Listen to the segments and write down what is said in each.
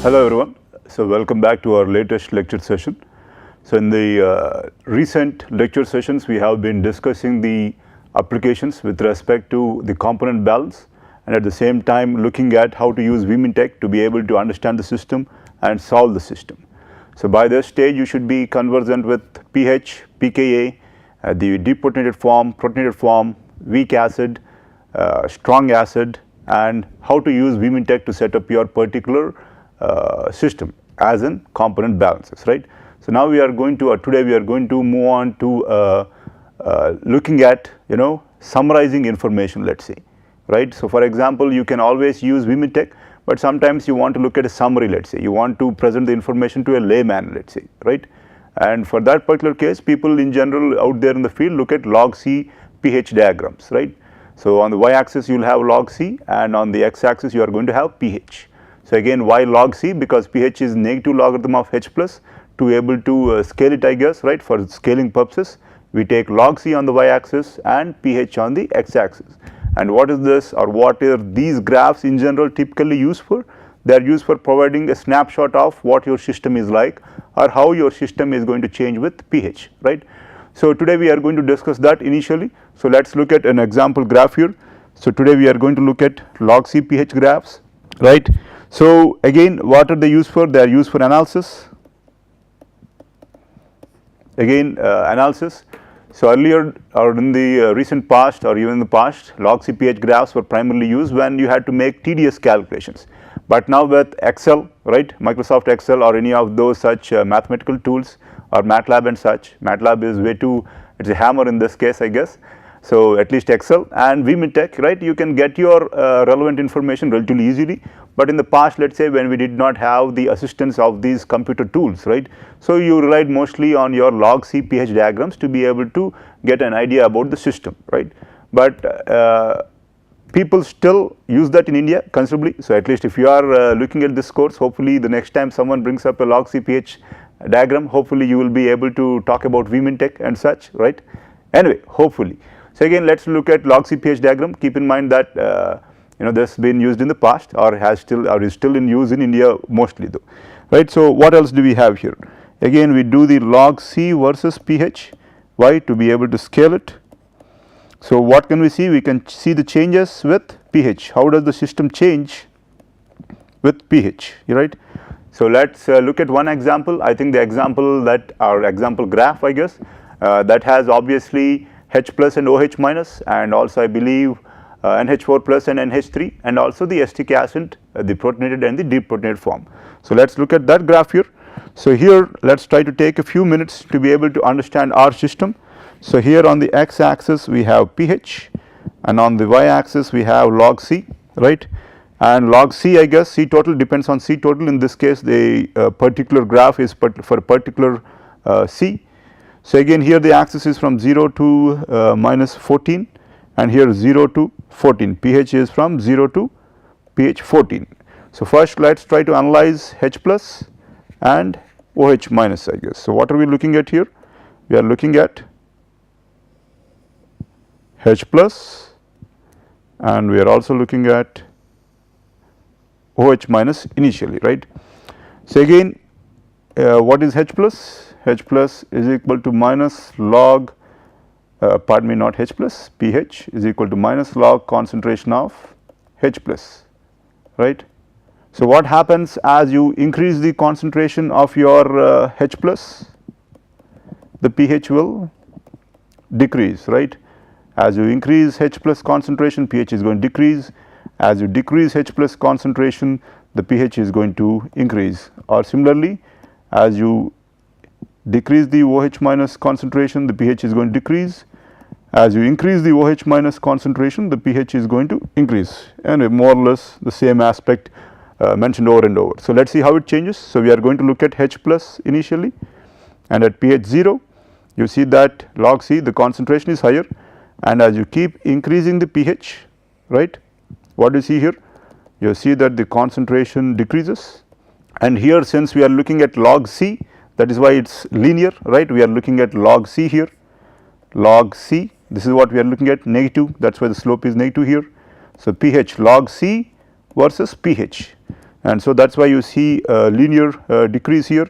Hello everyone. So welcome back to our latest lecture session. So in the recent lecture sessions, we have been discussing the applications with respect to the component balance, and at the same time looking at how to use vMinTech to be able to understand the system and solve the system. So by this stage, you should be conversant with pH, pKa, the deprotonated form, protonated form, weak acid, strong acid, and how to use vMinTech to set up your particular system as in component balances, right. So now we are going to today we are going to move on to looking at summarizing information, let's say, right. So for example, you can always use vMinTech, but sometimes you want to look at a summary, let's say you want to present the information to a layman, let's say, right. And for that particular case, people in general out there in the field look at logC-pH diagrams, right. So on the y-axis you will have logC, and on the x-axis you are going to have pH. So again, why logC? Because pH is negative logarithm of H plus. To able to scale it, I guess, right, for scaling purposes, we take logC on the y-axis and pH on the x-axis. And what is this, or what are these graphs in general typically used for? They are used for providing a snapshot of what your system is like, or how your system is going to change with pH, right. So today we are going to discuss that initially. So let's look at an example graph here. So today we are going to look at logC-pH graphs, right. So again, what are they used for? They are used for analysis. Again, analysis. So earlier or in the recent past or even in the past, logC-pH graphs were primarily used when you had to make tedious calculations. But now with Excel, right, Microsoft Excel or any of those such mathematical tools, or MATLAB and such, MATLAB is way too, it's a hammer in this case, I guess. So at least Excel and vMinTech, right, you can get your relevant information relatively easily. But in the past, let's say when we did not have the assistance of these computer tools, right, so you relied mostly on your logC-pH diagrams to be able to get an idea about the system, right. But people still use that in India considerably. So at least if you are looking at this course, hopefully the next time someone brings up a logC-pH diagram, hopefully you will be able to talk about vMinTech and such, right. Anyway, hopefully. So again, let's look at logC-pH diagram. Keep in mind that this has been used in the past, or is still in use in India mostly though, right. So what else do we have here? Again, we do the logC versus pH. Why? To be able to scale it. So what can we see? We can see the changes with pH. How does the system change with pH, right? So let's look at one example. I think the example that our example graph, I guess, that has obviously H plus and OH minus, and also I believe NH4 plus and NH3, and also the acetic acid, the protonated and the deprotonated form. So let's look at that graph here. So here let's try to take a few minutes to be able to understand our system. So here on the x-axis we have pH, and on the y-axis we have logC, right. And logC, I guess, C total depends on C total. In this case, the particular graph is for a particular C. So again, here the axis is from 0 to minus 14, and here 0 to 14. pH is from 0 to pH 14. So first let's try to analyze H plus and OH minus, I guess. So what are we looking at here? We are looking at H plus, and we are also looking at OH minus initially, right. So again, what is H plus? H plus is equal to minus log, pardon me, not H plus, pH is equal to minus log concentration of H plus, right. So what happens as you increase the concentration of your H plus? The pH will decrease, right. As you increase H plus concentration, pH is going to decrease. As you decrease H plus concentration, the pH is going to increase. Or similarly, as you decrease the OH minus concentration, the pH is going to decrease. As you increase the OH minus concentration, the pH is going to increase, and more or less the same aspect mentioned over and over. So let's see how it changes. So we are going to look at H plus initially, and at pH 0, you see that logC, the concentration is higher, and as you keep increasing the pH, right, what do you see here? You see that the concentration decreases, and here since we are looking at logC, that is why it's linear, right. We are looking at logC here, logC, this is what we are looking at, negative, that is why the slope is negative here. So pH logC versus pH, and so that is why you see a linear decrease here.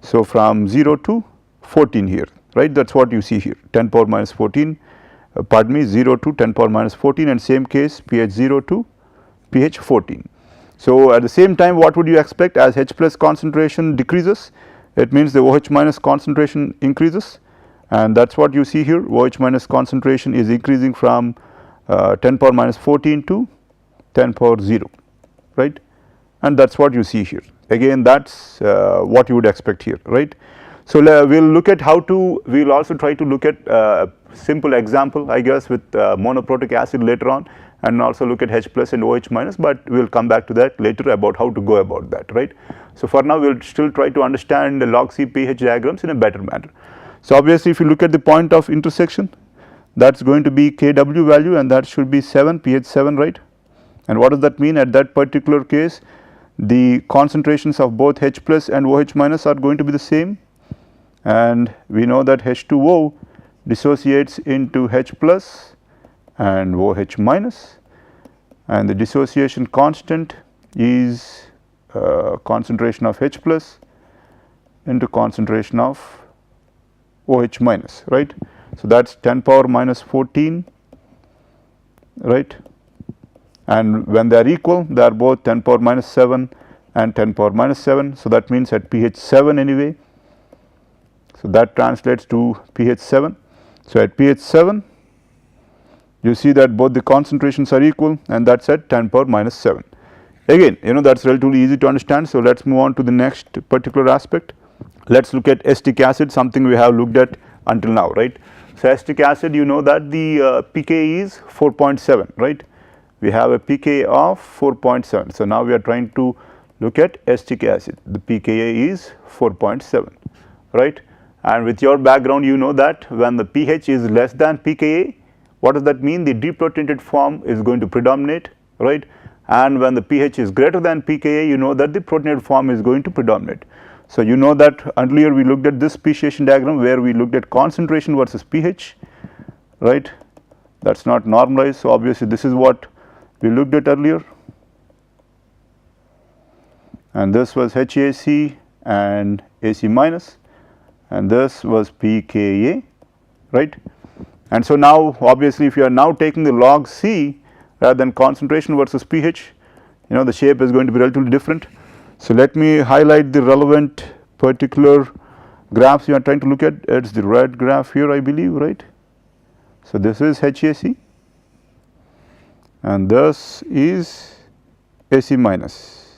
So from 0 to 14 here, right, that is what you see here, 10 power minus 14, pardon me, 0 to 10 power minus 14, and same case pH 0 to pH 14. So at the same time, what would you expect? As H plus concentration decreases, it means the OH minus concentration increases, and that is what you see here. OH minus concentration is increasing from 10 power minus 14 to 10 power 0, right, and that is what you see here. Again, that is what you would expect here, right. So we will look at how to, we will also try to look at a simple example, I guess, with monoprotic acid later on, and also look at H plus and OH minus, but we will come back to that later about how to go about that, right. So for now we will still try to understand the logC-pH diagrams in a better manner. So obviously if you look at the point of intersection, that is going to be Kw value, and that should be 7, pH 7, right. And what does that mean? At that particular case, the concentrations of both H plus and OH minus are going to be the same, and we know that H2O dissociates into H plus and OH minus, and the dissociation constant is concentration of H plus into concentration of OH minus, right. So that is 10 power minus 14, right, and when they are equal, they are both 10 power minus 7 and 10 power minus 7. So that means at pH 7 anyway, so that translates to pH 7. So at pH 7 you see that both the concentrations are equal, and that is at 10 power minus 7. Again, you know, that is relatively easy to understand. So let us move on to the next particular aspect. Let us look at acetic acid, something we have looked at until now, right. So acetic acid, you know that the pKa is 4.7, right. We have a pKa of 4.7. So now we are trying to look at acetic acid. The pKa is 4.7, right, and with your background you know that when the pH is less than pKa, what does that mean? The deprotonated form is going to predominate, right, and when the pH is greater than pKa, you know that the protonated form is going to predominate. So you know that earlier we looked at this speciation diagram where we looked at concentration versus pH, right, that is not normalized. So obviously this is what we looked at earlier, and this was HAC and AC minus, and this was pKa, right. And so now obviously if you are now taking the log C rather than concentration versus pH, you know, the shape is going to be relatively different. So let me highlight the relevant particular graphs you are trying to look at. It is the red graph here, I believe, right. So this is HAC and this is AC minus,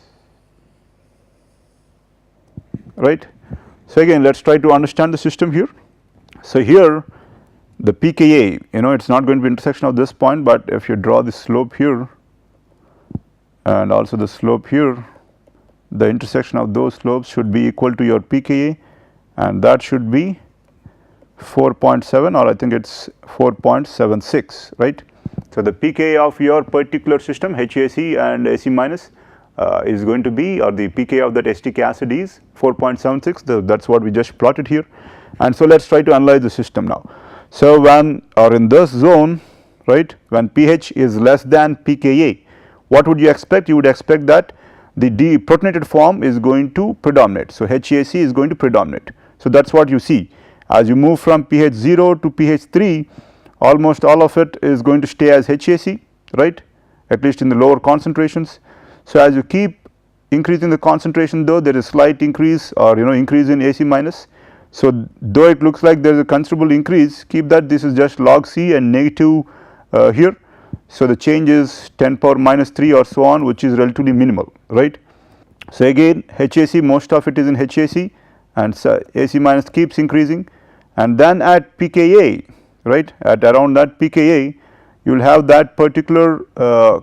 right. So again, let us try to understand the system here. So here the pKa, you know, it is not going to be intersection of this point, but if you draw the slope here and also the slope here, the intersection of those slopes should be equal to your pKa, and that should be 4.7, or I think it is 4.76, right. So the pKa of your particular system HAC and AC minus is going to be, or the pKa of that acetic acid is 4.76, that is what we just plotted here. And so let us try to analyze the system now. So when, or in this zone, right, when pH is less than pKa, what would you expect? You would expect that the deprotonated form is going to predominate. So HAC is going to predominate. So that is what you see. As you move from pH 0 to pH 3, almost all of it is going to stay as HAC, right, at least in the lower concentrations. So as you keep increasing the concentration, though, there is slight increase, or you know, increase in AC minus. So though it looks like there is a considerable increase, keep that this is just log C and negative here. So the change is 10 power minus 3 or so on, which is relatively minimal, right. So again HAC, most of it is in HAC, and so AC minus keeps increasing, and then at pKa, right, at around that pKa, you will have that particular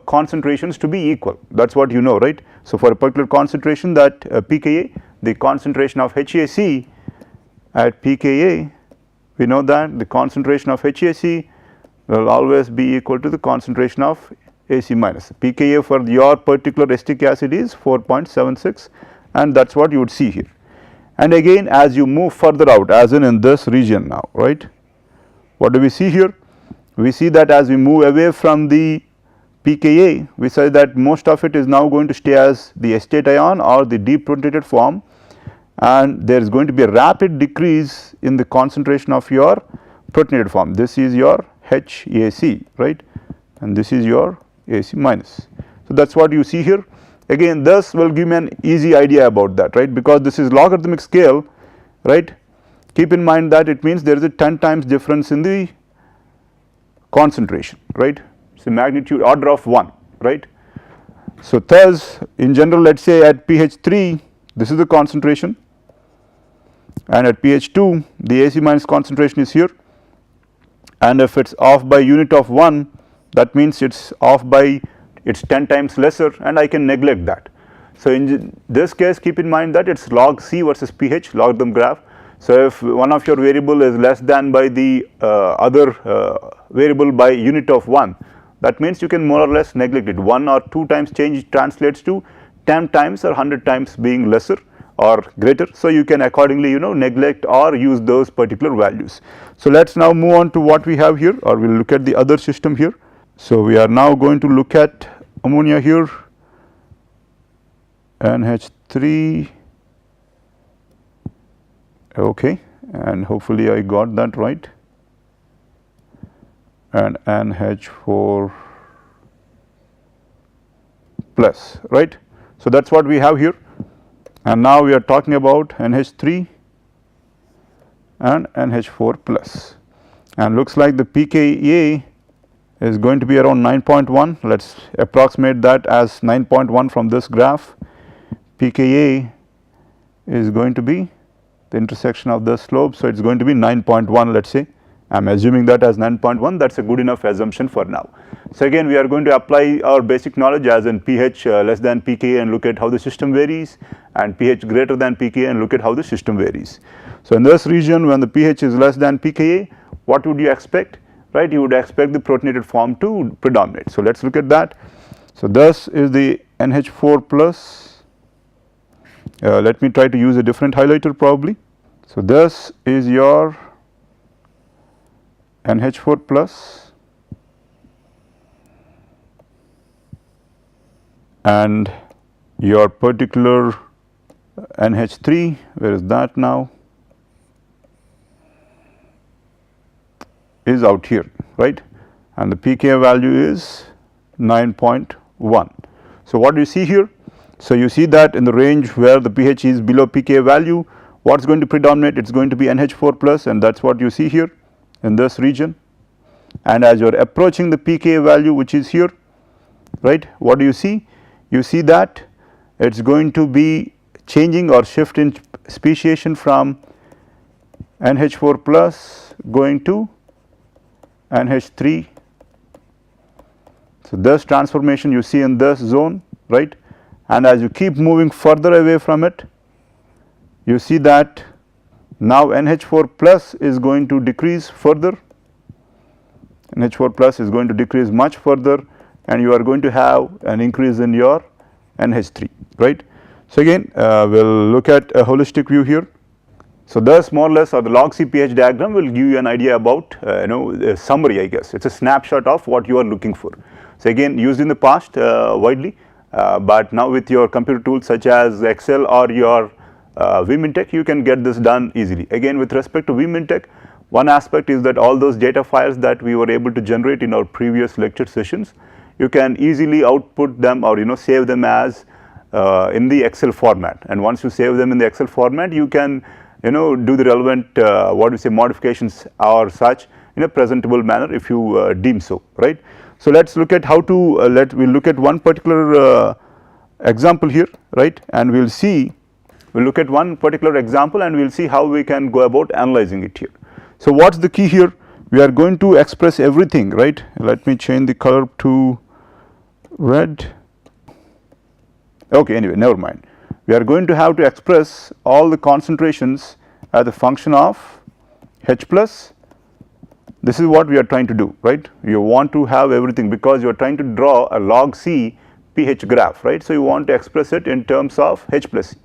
concentrations to be equal. That is what you know, right. So for a particular concentration, that pKa, the concentration of HAC at pKa, we know that the concentration of HAC will always be equal to the concentration of AC minus. pKa for your particular acetic acid is 4.76, and that is what you would see here. And again, as you move further out, as in this region now, right, what do we see here? We see that as we move away from the pKa, we say that most of it is now going to stay as the acetate ion or the deprotonated form, and there is going to be a rapid decrease in the concentration of your protonated form. This is your HAC, right, and this is your AC minus. So, that is what you see here. Again, this will give me an easy idea about that, right, because this is logarithmic scale, right. Keep in mind that it means there is a 10 times difference in the concentration, right. So, magnitude order of 1, right. So, thus in general, let us say at pH 3 this is the concentration, and at pH 2 the AC minus concentration is here, and if it is off by unit of 1, that means it is off by it is 10 times lesser, and I can neglect that. So, in this case keep in mind that it is log C versus pH logarithm graph. So, if one of your variable is less than by the other variable by unit of 1, that means you can more or less neglect it. 1 or 2 times change translates to 10 times or 100 times being lesser or greater. So, you can accordingly neglect or use those particular values. So, let us now move on to what we have here, or we will look at the other system here. So, we are now going to look at ammonia here, NH3, okay, and hopefully I got that right, and NH4 plus, right. So, that is what we have here, and now we are talking about NH3 and NH4 plus, and looks like the pKa is going to be around 9.1. Let us approximate that as 9.1 from this graph. pKa is going to be the intersection of the slope. So, it is going to be 9.1, let us say. I am assuming that as 9.1, that is a good enough assumption for now. So, again we are going to apply our basic knowledge as in pH less than pKa and look at how the system varies, and pH greater than pKa and look at how the system varies. So, in this region when the pH is less than pKa, what would you expect, right? You would expect the protonated form to predominate. So, let us look at that. So, this is the NH4 plus. Let me try to use a different highlighter probably. So, this is your NH4 plus, and your particular NH3, where is that now, is out here, right, and the pKa value is 9.1. So, what do you see here? So, you see that in the range where the pH is below pKa value, what is going to predominate? It is going to be NH4 plus, and that is what you see here in this region. And as you are approaching the pKa value which is here, right, what do you see? You see that it is going to be changing or shift in speciation from NH4 plus going to NH3. So, this transformation you see in this zone, right, and as you keep moving further away from it, you see that now NH4 plus is going to decrease further, NH4 plus is going to decrease much further, and you are going to have an increase in your NH3, right. So, again we will look at a holistic view here. So, thus more or less, or the logC-pH diagram will give you an idea about a summary, I guess. It is a snapshot of what you are looking for. So, again used in the past widely, but now with your computer tools such as Excel or your Vimintech, you can get this done easily. Again, with respect to Vimintech, one aspect is that all those data files that we were able to generate in our previous lecture sessions, you can easily output them or save them as in the Excel format, and once you save them in the Excel format, you can do the relevant what we say modifications or such in a presentable manner if you deem so, right. So, let us look at how to we will look at one particular example here, right, and we will see, we will look at one particular example and we will see how we can go about analyzing it here. So, what is the key here? We are going to express everything, right. Let me change the color to red. Okay, anyway, never mind. We are going to have to express all the concentrations as a function of H plus. This is what we are trying to do, right. You want to have everything because you are trying to draw a log C pH graph, right. So, you want to express it in terms of H plus C.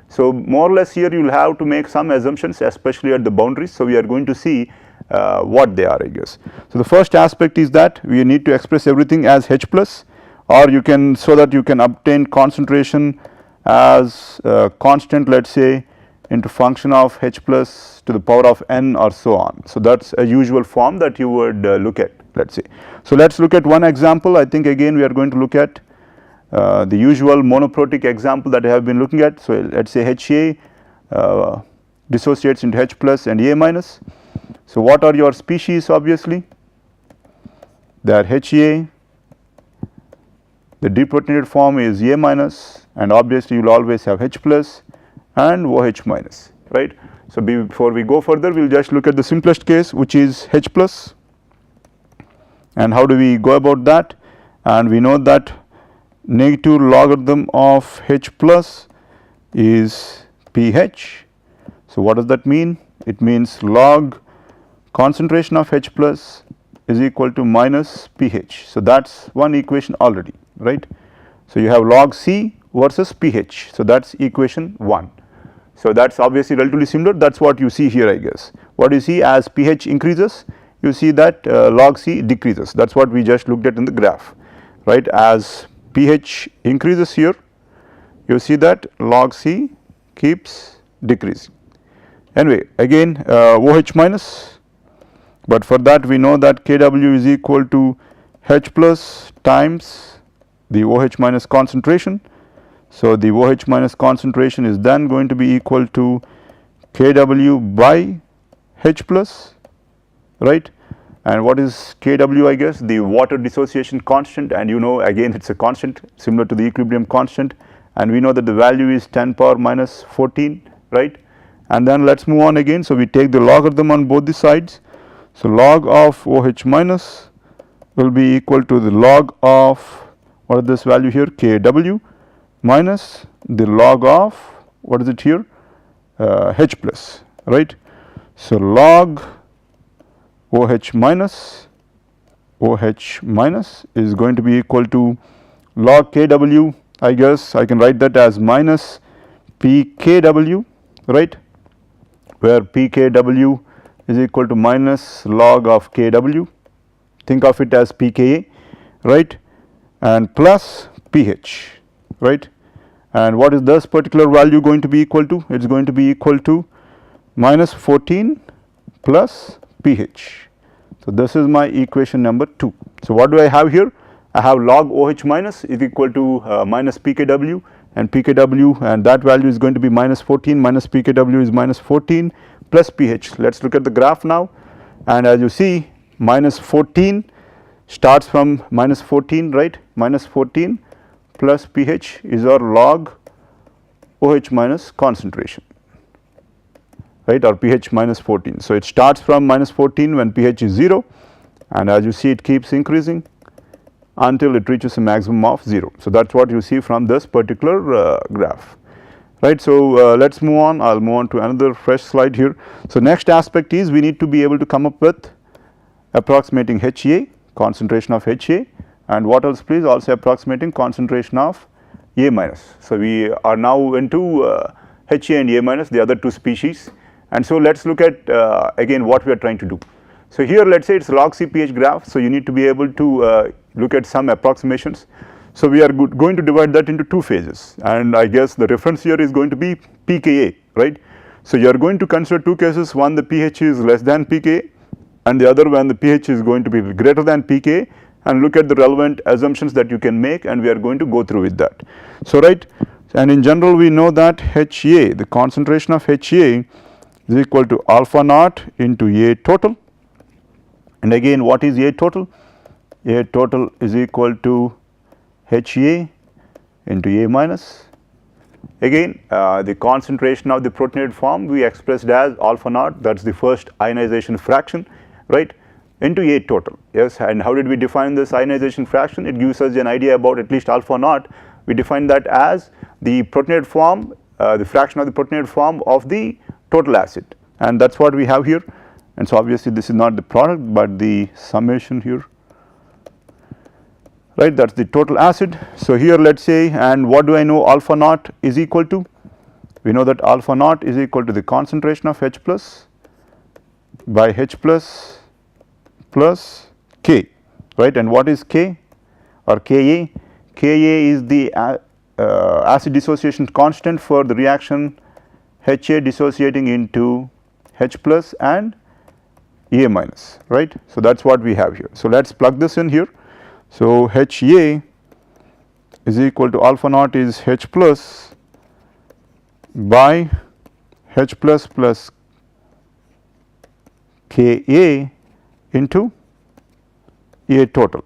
So, more or less here you will have to make some assumptions, especially at the boundaries. So, we are going to see what they are, I guess. So, the first aspect is that we need to express everything as H plus, or you can, so that you can obtain concentration as constant, let us say, into function of H plus to the power of n or so on. So that is a usual form that you would look at, let us say. So let us look at one example. I think again we are going to look at the usual monoprotic example that I have been looking at. So let us say HA dissociates into H plus and A minus. So what are your species? Obviously they are HA, the deprotonated form is A minus, and obviously you will always have H plus and OH minus, right. So before we go further, we will just look at the simplest case, which is H plus. And how do we go about that? And we know that negative logarithm of H plus is pH. So what does that mean? It means log concentration of H plus is equal to minus pH. So that is one equation already, right. So you have log C versus pH. So that is equation 1. So that is obviously relatively similar, that is what you see here, I guess. What you see, as pH increases, you see that log C decreases, that is what we just looked at in the graph, right. As pH increases here, you see that log C keeps decreasing. Anyway, again OH minus, but for that we know that Kw is equal to H plus times the OH minus concentration. So the OH minus concentration is then going to be equal to Kw by H plus, right. And what is Kw? I guess the water dissociation constant, and you know again it is a constant similar to the equilibrium constant, and we know that the value is 10 power minus 14, right. And then let us move on again. So we take the logarithm on both the sides. So log of OH minus will be equal to the log of, what is this value here, Kw, minus the log of, what is it here, H plus, right. So log OH minus is going to be equal to log Kw, I guess I can write that as minus pKw, right, where pKw is equal to minus log of Kw, think of it as pKa, right, and plus pH, right. And what is this particular value going to be equal to? It is going to be equal to minus 14 plus pH. So this is my equation number 2. So what do I have here? I have log OH minus is equal to minus pKw, and pKw, and that value is going to be minus 14, minus pKw is minus 14 plus pH. Let us look at the graph now, and as you see, minus 14 starts from minus 14, right, minus 14 plus pH is our log OH minus concentration, right, or pH minus 14. So it starts from minus 14 when pH is 0, and as you see it keeps increasing until it reaches a maximum of 0. So that is what you see from this particular graph, right. So let us move on. I will move on to another fresh slide here. So next aspect is we need to be able to come up with approximating HA, concentration of HA, and what else please, also approximating concentration of A minus. So we are now into HA and A minus, the other two species, and so let us look at again what we are trying to do. So here let us say it is logC-pH graph, so you need to be able to look at some approximations. So we are going to divide that into two phases, and I guess the reference here is going to be pKa, right. So you are going to consider two cases, one the pH is less than pKa and the other when the pH is going to be greater than pKa, and look at the relevant assumptions that you can make, and we are going to go through with that. So right, and in general we know that HA, the concentration of HA is equal to alpha naught into A total, and again what is A total? A total is equal to HA into A minus. Again the concentration of the protonated form we expressed as alpha naught, that is the first ionization fraction, right, into A total. Yes, and how did we define this ionization fraction? It gives us an idea about at least alpha naught. We define that as the protonated form, the fraction of the protonated form of the total acid, and that is what we have here. And so obviously this is not the product but the summation here, right, that is the total acid. So here let us say, and what do I know alpha naught is equal to? We know that alpha naught is equal to the concentration of H plus by H plus plus K, right, and what is K or Ka? Ka is the acid dissociation constant for the reaction Ha dissociating into H plus and A minus, right. So, that is what we have here. So, let us plug this in here. So, Ha is equal to alpha naught is H plus by H plus plus Ka into A total.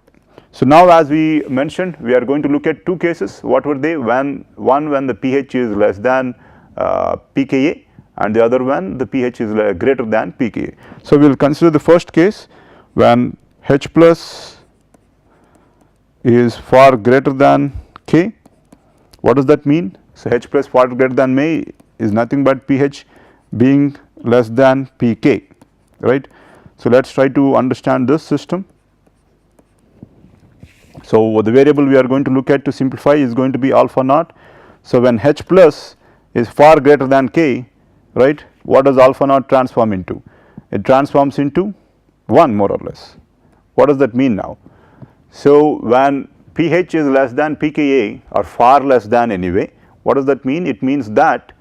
So, now as we mentioned, we are going to look at two cases. What were they? When the pH is less than pKa, and the other one the pH is greater than pKa. So, we will consider the first case when H plus is far greater than K. What does that mean? So, H plus far greater than May is nothing but pH being less than pK, right. So, let us try to understand this system. So, the variable we are going to look at to simplify is going to be alpha naught. So, when H plus is far greater than K, right, what does alpha naught transform into? It transforms into 1 more or less. What does that mean now? So, when pH is less than pKa or far less than anyway, what does that mean? It means that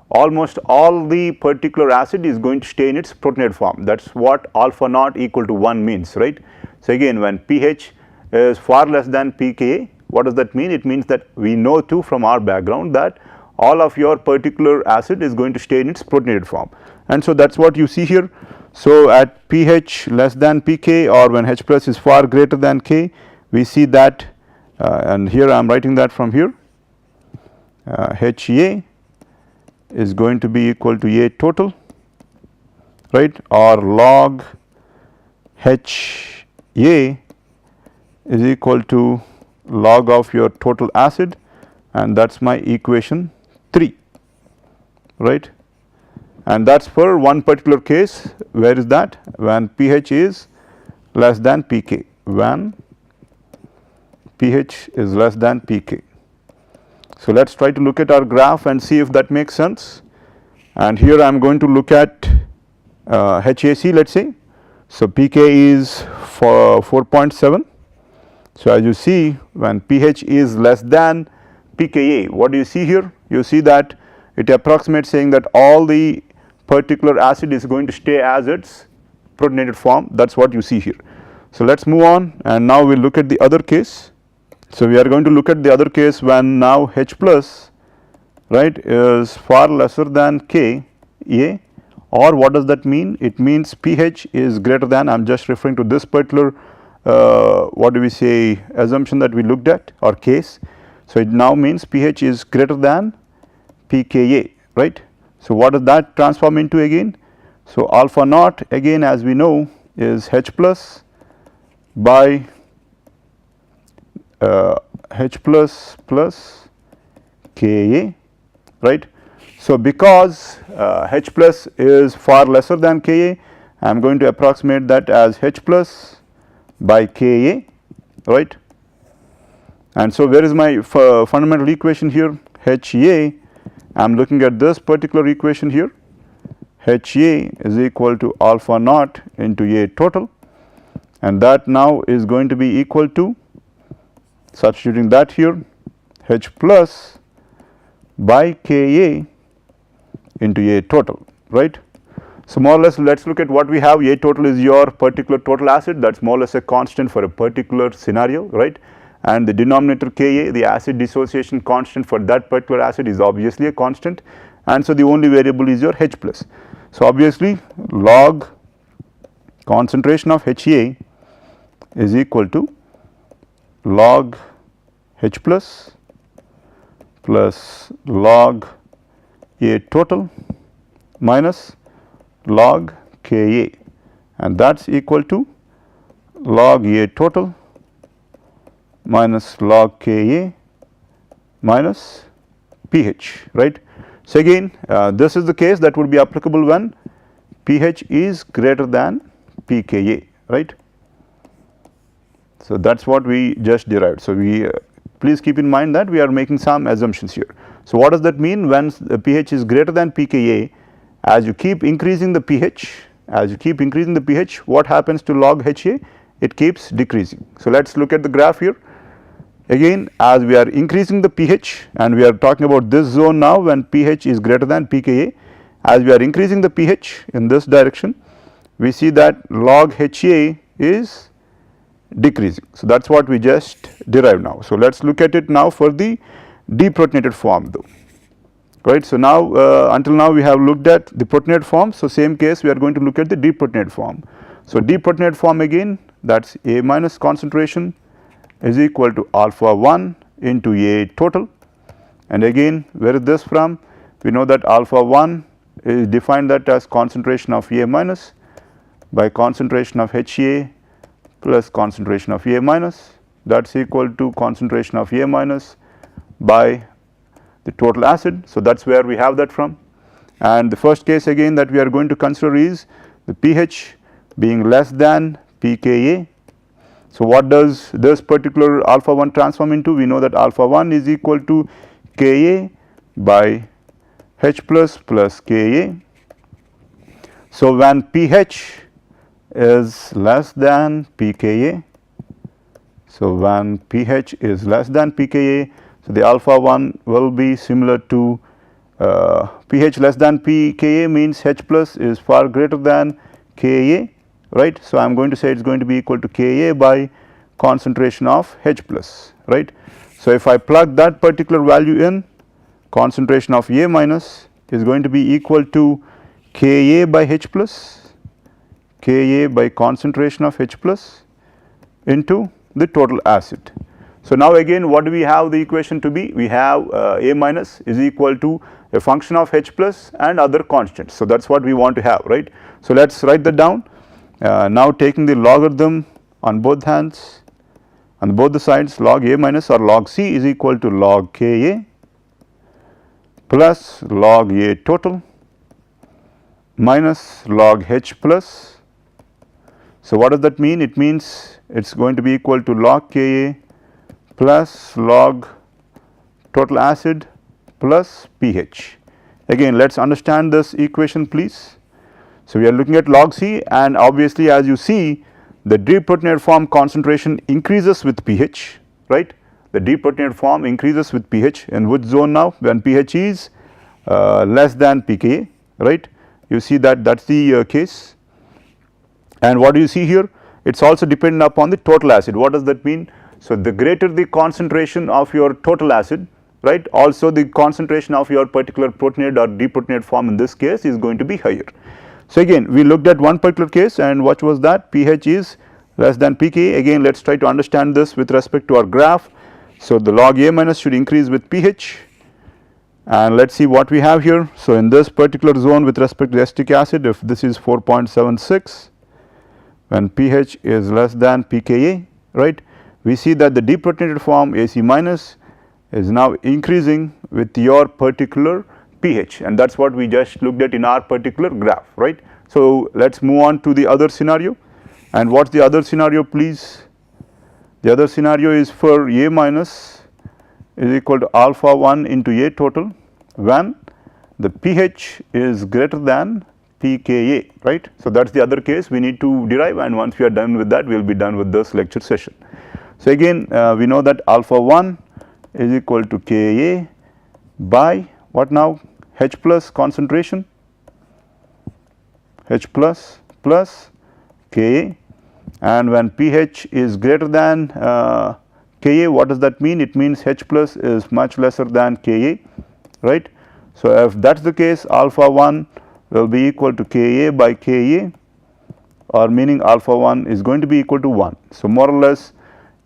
almost all the particular acid is going to stay in its protonated form. That is what alpha naught equal to 1 means, right. So, again when pH is far less than pKa, what does that mean? It means that we know too from our background that all of your particular acid is going to stay in its protonated form, and so that is what you see here. So, at pH less than pK or when H plus is far greater than K, we see that and here I am writing that from here, Ha is going to be equal to A total, right, or log Ha is equal to log of your total acid, and that is my equation 3, right. And that is for one particular case. Where is that? When pH is less than pK, when pH is less than pK. So, let us try to look at our graph and see if that makes sense. And here I am going to look at HAC, let us say. So, pK is for 4.7. So, as you see, when pH is less than pKa, what do you see here? You see that it approximates saying that all the particular acid is going to stay as its protonated form. That is what you see here. So, let us move on, and now we will look at the other case. So, we are going to look at the other case when now H plus, right, is far lesser than Ka, or what does that mean? It means pH is greater than, I am just referring to this particular what do we say assumption that we looked at or case. So, it now means pH is greater than pKa, right. So, what does that transform into again? So, alpha naught again as we know is H plus by H plus plus Ka, right. So, because H plus is far lesser than Ka, I am going to approximate that as H plus by Ka, right. And so, where is my fundamental equation here? Ha, I am looking at this particular equation here. Ha is equal to alpha naught into A total, and that now is going to be equal to, substituting that here, H plus by Ka into A total, right. So, more or less let us look at what we have. A total is your particular total acid, that is more or less a constant for a particular scenario, right, and the denominator Ka, the acid dissociation constant for that particular acid, is obviously a constant, and so the only variable is your H plus. So, obviously log concentration of Ha is equal to log H plus log A total minus log Ka, and that is equal to log A total minus log Ka minus pH, right. So, again this is the case that would be applicable when pH is greater than pKa, right. So, that is what we just derived. So, we please keep in mind that we are making some assumptions here. So, what does that mean? When the pH is greater than pKa, as you keep increasing the pH, what happens to log Ha? It keeps decreasing. So, let us look at the graph here. Again, as we are increasing the pH, and we are talking about this zone now when pH is greater than pKa, as we are increasing the pH in this direction, we see that log HA is decreasing. So, that is what we just derived now. So, let us look at it now for the deprotonated form though, right. So, now until now we have looked at the protonated form. So, same case we are going to look at the deprotonated form. So, deprotonated form again, that is A minus concentration is equal to alpha 1 into A total, and again where is this from? We know that alpha 1 is defined that as concentration of A minus by concentration of HA plus concentration of A minus, that is equal to concentration of A minus by the total acid. So, that is where we have that from, and the first case again that we are going to consider is the pH being less than pKa. So, what does this particular alpha 1 transform into? We know that alpha 1 is equal to Ka by H plus Ka. So, when pH is less than pKa, so when pH is less than pKa, so the alpha 1 will be similar to pH less than pKa means H plus is far greater than Ka, right. So, I am going to say it is going to be equal to Ka by concentration of H plus, right. So, if I plug that particular value in, concentration of A minus is going to be equal to Ka by H plus, Ka by concentration of H plus into the total acid. So, now again what do we have the equation to be? We have A minus is equal to a function of H plus and other constants. So, that is what we want to have, right. So, let us write that down. Now taking the logarithm on both hands, on both the sides, log A minus or log C is equal to log Ka plus log A total minus log H plus. So, what does that mean? It means it is going to be equal to log Ka plus log total acid plus pH. Again, let us understand this equation please. So, we are looking at log C, and obviously as you see the deprotonated form concentration increases with pH, right. The deprotonated form increases with pH in which zone now? When pH is less than pKa, right. You see that is the case, and what do you see here? It is also dependent upon the total acid. What does that mean? So, the greater the concentration of your total acid, right, also the concentration of your particular protonated or deprotonated form in this case is going to be higher. So, again we looked at one particular case, and what was that? pH is less than pKa. Again let us try to understand this with respect to our graph. So, the log A minus should increase with pH, and let us see what we have here. So, in this particular zone with respect to acetic acid, if this is 4.76, when pH is less than pKa, right, we see that the deprotonated form AC minus is now increasing with your particular pH, and that is what we just looked at in our particular graph, right. So, let us move on to the other scenario, and what is the other scenario please? The other scenario is for A minus is equal to alpha 1 into A total when the pH is greater than pKa, right. So, that is the other case we need to derive, and once we are done with that we will be done with this lecture session. So, again we know that alpha 1 is equal to Ka by what now? H plus concentration, H plus plus Ka, and when pH is greater than Ka, what does that mean? It means H plus is much lesser than Ka, right. So, if that is the case, alpha 1 will be equal to Ka by Ka, or meaning alpha 1 is going to be equal to 1. So, more or less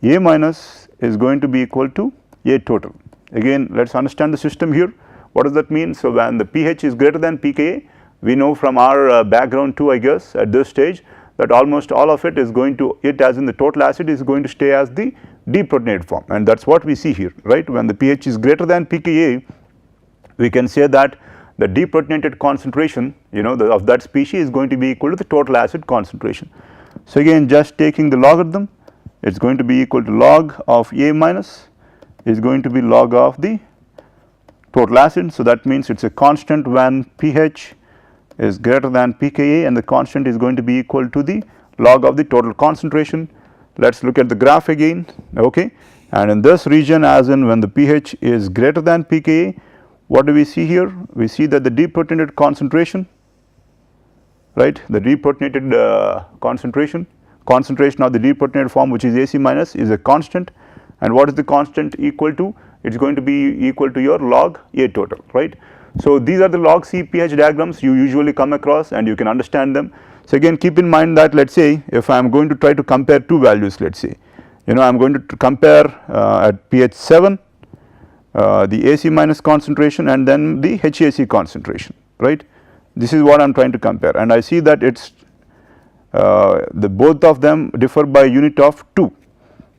A minus is going to be equal to A total. Again let us understand the system here. What does that mean? So, when the pH is greater than pKa, we know from our background too, I guess at this stage, that almost all of it is going to, it as in the total acid is going to stay as the deprotonated form, and that is what we see here, right. When the pH is greater than pKa, we can say that the deprotonated concentration, you know, of that species is going to be equal to the total acid concentration. So, again just taking the logarithm, it is going to be equal to log of A minus is going to be log of the total acid. So, that means it is a constant when pH is greater than pKa, and the constant is going to be equal to the log of the total concentration. Let us look at the graph again, okay. and in this region, as in when the pH is greater than pKa, what do we see here? We see that the deprotonated concentration, right, the deprotonated concentration of the deprotonated form, which is AC minus, is a constant, and what is the constant equal to? It is going to be equal to your log A total, right. So, these are the logC-pH diagrams you usually come across and you can understand them. So, again keep in mind that, let us say if I am going to try to compare two values, let us say, you know, I am going to compare at pH 7 the AC minus concentration and then the HAC concentration, right. This is what I am trying to compare, and I see that it is the both of them differ by unit of 2,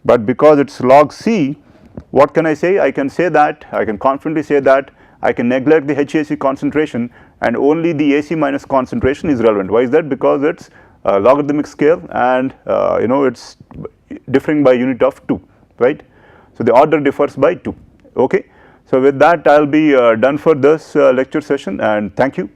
but because it is log C, what can I say? I can say that, I can confidently say that I can neglect the HAC concentration and only the AC minus concentration is relevant. Why is that? Because it is a logarithmic scale and you know, it is differing by unit of 2, right. So, the order differs by 2, okay. So, with that I will be done for this lecture session, and thank you.